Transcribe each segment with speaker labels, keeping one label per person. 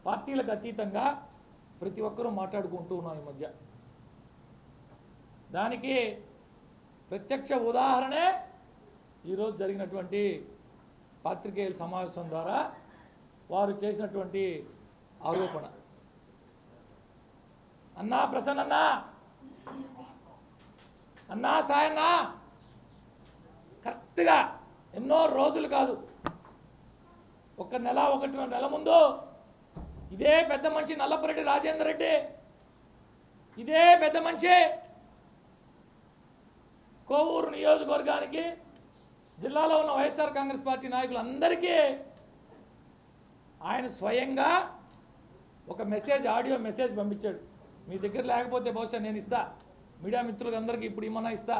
Speaker 1: పార్టీలకు అతీతంగా ప్రతి ఒక్కరూ మాట్లాడుకుంటూ ఉన్నాం ఈ మధ్య. దానికి ప్రత్యక్ష ఉదాహరణే ఈరోజు జరిగినటువంటి పాత్రికేయుల సమావేశం ద్వారా వారు చేసినటువంటి ఆరోపణ. అన్నా ప్రసన్న అన్నా సాయన్న కరెక్ట్గా ఎన్నో రోజులు కాదు, ఒక నెల 1 నెల ముందు ఇదే పెద్ద మనిషి నల్లపరెడ్డి రాజేందర్ రెడ్డి, ఇదే పెద్ద మనిషి కోవూరు నియోజకవర్గానికి జిల్లాలో ఉన్న వైఎస్ఆర్ కాంగ్రెస్ పార్టీ నాయకులందరికీ ఆయన స్వయంగా ఒక మెసేజ్, ఆడియో మెసేజ్ పంపించాడు. మీ దగ్గర లేకపోతే బహుశా నేను ఇస్తా, మీడియా మిత్రులకు అందరికీ ఇప్పుడు ఏమన్నా ఇస్తా.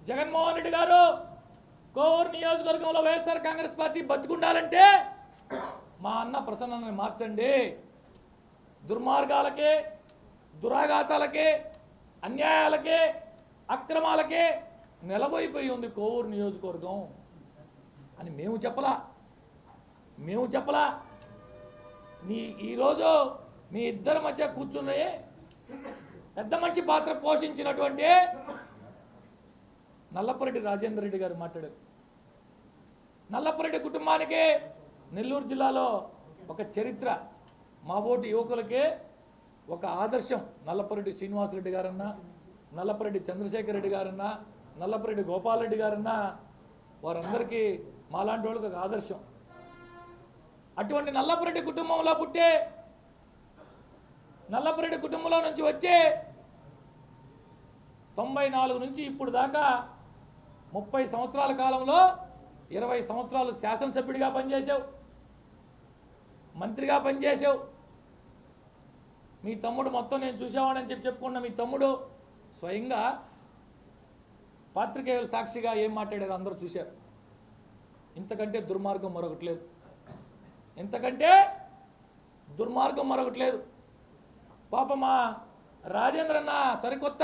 Speaker 1: జగన్మోహన్ రెడ్డి గారు, కోవూరు నియోజకవర్గంలో వైఎస్ఆర్ కాంగ్రెస్ పార్టీ బతుకుండాలంటే మా అన్న ప్రసన్నని మార్చండి. దుర్మార్గాలకే, దురాఘాతాలకే, అన్యాయాలకే, అక్రమాలకే నిలబడిపోయి ఉంది కోవూరు నియోజకవర్గం అని మేము చెప్పలా. ఈరోజు మీ ఇద్దరి మధ్య కూర్చుని పెద్ద మంచి పాత్ర పోషించినటువంటి నల్లపరెడ్డి రాజేందర్ రెడ్డి గారు మాట్లాడారు. నల్లపరెడ్డి కుటుంబానికి నెల్లూరు జిల్లాలో ఒక చరిత్ర, మా ఓటు యువకులకే ఒక ఆదర్శం. నల్లపరెడ్డి శ్రీనివాసరెడ్డి గారన్నా, నల్లపరెడ్డి చంద్రశేఖర్ రెడ్డి గారన్నా, నల్లపరెడ్డి గోపాలరెడ్డి గారన్నా, వారందరికీ మాలాంటి వాళ్ళకి ఒక ఆదర్శం. అటువంటి నల్లపరెడ్డి కుటుంబంలో పుట్టే, నల్లపరెడ్డి కుటుంబంలో నుంచి వచ్చే 94 నుంచి ఇప్పుడు దాకా 30 సంవత్సరాల కాలంలో 20 సంవత్సరాలు శాసనసభ్యుడిగా పనిచేసావు, మంత్రిగా పనిచేసావు. మీ తమ్ముడు మొత్తం నేను చూసేవాడని చెప్పుకున్న మీ తమ్ముడు స్వయంగా పాత్రికేయుల సాక్షిగా ఏం మాట్లాడారు అందరూ చూశారు. ఇంతకంటే దుర్మార్గం మరొకటి లేదు, ఇంతకంటే దుర్మార్గం మరొకటి లేదు. పాప మా రాజేంద్రన్న సరికొత్త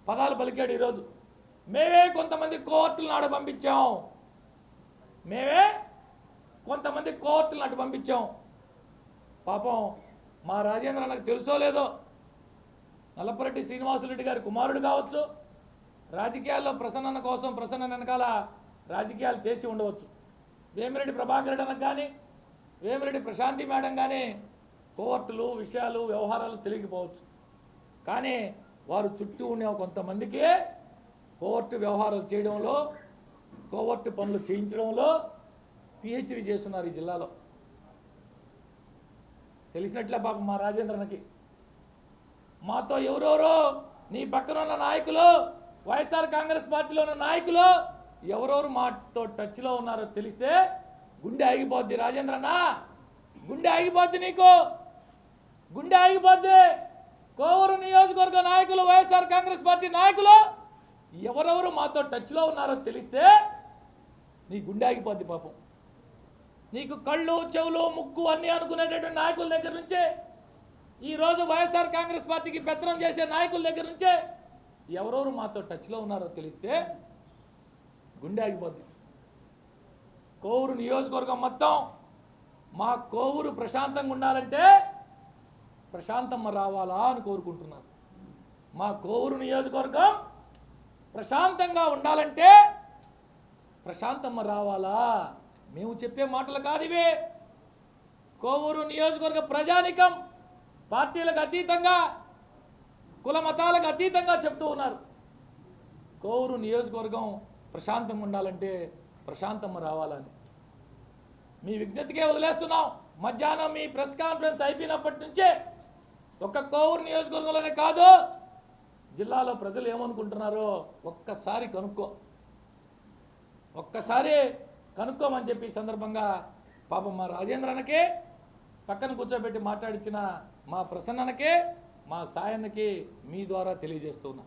Speaker 1: పదాలు పలికాడు ఈరోజు. మేమే కొంతమంది కోర్టులను ఆడ పంపించాం, పాపం మా రాజేంద్రన్నకు తెలుసో లేదో, నల్లపరెడ్డి శ్రీనివాసరెడ్డి గారి కుమారుడు కావచ్చు, రాజకీయాల్లో ప్రసన్న కోసం ప్రసన్న వెనకాల రాజకీయాలు చేసి ఉండవచ్చు. వేమిరెడ్డి ప్రభాకర్ రెడ్డి అన్నకు కానీ, వేమిరెడ్డి ప్రశాంతి మేడం కానీ కోర్టులు, విషయాలు, వ్యవహారాలు తెలియకపోవచ్చు. కానీ వారు చుట్టూ ఉండే కొంతమందికి కోర్టు వ్యవహారాలు చేయడంలో, కోర్టు పనులు చేయించడంలో పిహెచ్డి చేస్తున్నారు ఈ జిల్లాలో. తెలిసినట్లే పాపం మా రాజేంద్రనకి. మాతో ఎవరెవరో నీ పక్కన ఉన్న నాయకులు, వైఎస్ఆర్ కాంగ్రెస్ పార్టీలో ఉన్న నాయకులు ఎవరెవరు మాతో టచ్లో ఉన్నారో తెలిస్తే గుండె ఆగిపోద్ది. రాజేంద్రన్న గుండె ఆగిపోద్ది, నీకు గుండె ఆగిపోద్ది. కోవూరు నియోజకవర్గ నాయకులు, వైఎస్ఆర్ కాంగ్రెస్ పార్టీ నాయకులు ఎవరెవరు మాతో టచ్లో ఉన్నారో తెలిస్తే నీ గుండె ఆగిపోద్ది పాపం. నీకు కళ్ళు, చెవులు, ముక్కు అన్నీ అనుకునేటటువంటి నాయకుల దగ్గర నుంచే, ఈరోజు వైఎస్ఆర్ కాంగ్రెస్ పార్టీకి పెత్తనం చేసే నాయకుల దగ్గర నుంచే ఎవరెవరు మాతో టచ్లో ఉన్నారో తెలిస్తే గుండె ఆగిపోద్ది. కోవూరు నియోజకవర్గం మొత్తం, మా కోవూరు ప్రశాంతంగా ఉండాలంటే ప్రశాంతమ్మ రావాలా అని కోరుకుంటున్నారు. మా కోవూరు నియోజకవర్గం ప్రశాంతంగా ఉండాలంటే ప్రశాంతమ్మ రావాలా. మేము చెప్పే మాటలు కాదు ఇవే. కోవూరు నియోజకవర్గ ప్రజానికం పార్టీలకు అతీతంగా, కుల మతాలకు అతీతంగా చెప్తూ ఉన్నారు. కోవూరు నియోజకవర్గం ప్రశాంతంగా ఉండాలంటే ప్రశాంతమ్మ రావాలని మీ విజ్ఞతకే వదిలేస్తున్నాం. మధ్యాహ్నం మీ ప్రెస్ కాన్ఫరెన్స్ అయిపోయినప్పటి నుంచే ఒక్క కోవూరు నియోజకవర్గంలోనే కాదు, జిల్లాలో ప్రజలు ఏమనుకుంటున్నారో ఒక్కసారి కనుక్కోమని చెప్పి సందర్భంగా పాపం మా రాజేంద్రనకే పక్కన కూర్చోబెట్టి మాట్లాడించిన మా ప్రసన్ననకే, మా సాయన్నకి మీ ద్వారా తెలియజేస్తున్నా.